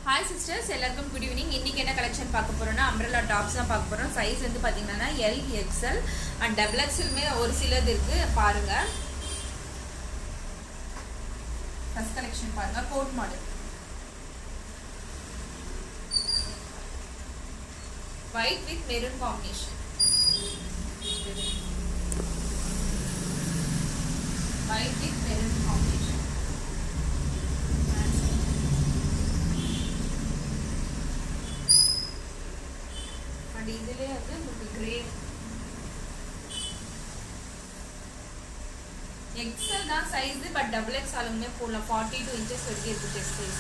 Hi sisters, எல்லாருக்கும் good evening. இன்னைக்கு என்ன கலெக்ஷன் பார்க்க போறோம்னா umbrella tops தான் பார்க்க போறோம். சைஸ் வந்து பாத்தீங்கன்னா L, XL and XXL மே ஒரு சிலது இருக்கு பாருங்க. ஃபர்ஸ்ட் கலெக்ஷன் பாருங்க code model. White with maroon combination. White with maroon combination. இதுலயே வந்து உங்களுக்கு கிரே XL தான் சைஸ் பட் XXL ஆலுமே போடலாம் 42 inches வரைக்கும் இருக்கு செஸ்ட் சைஸ்